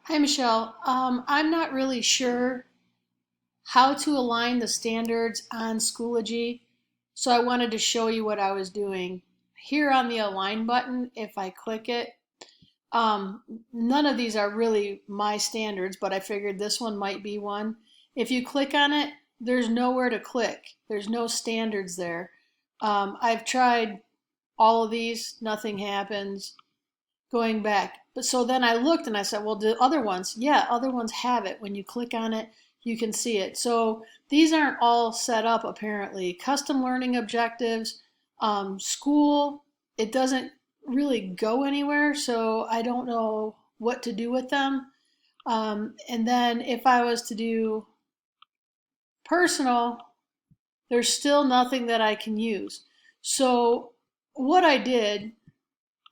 Hi, Michelle. I'm not really sure how to align the standards on Schoology, so I wanted to show you what I was doing. Here on the Align button, if I click it, um, none of these are really my standards, but I figured this one might be one. If you click on it, there's nowhere to click. There's no standards there. I've tried all of these, nothing happens going back. But so then I looked and I said, well, the other ones, yeah, other ones have it. When you click on it, you can see it. So these aren't all set up apparently. Custom learning objectives, school, it doesn't really go anywhere, so I don't know what to do with them. And then if I was to do personal, there's still nothing that I can use. So what I did,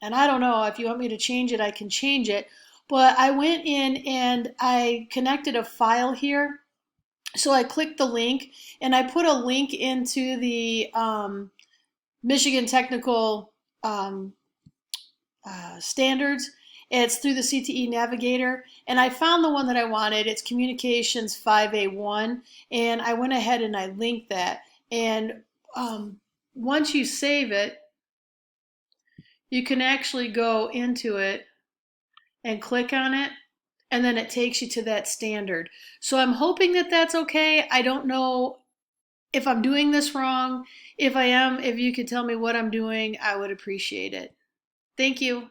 and I don't know if you want me to change it, I can change it. But I went in and I connected a file here. So I clicked the link and I put a link into the Michigan Technical Standards. It's through the CTE Navigator, and I found the one that I wanted. It's Communications 5A1, and I went ahead and I linked that. And once you save it, you can actually go into it and click on it, and then it takes you to that standard. So I'm hoping that that's okay. I don't know if I'm doing this wrong. If I am, if you could tell me what I'm doing, I would appreciate it. Thank you.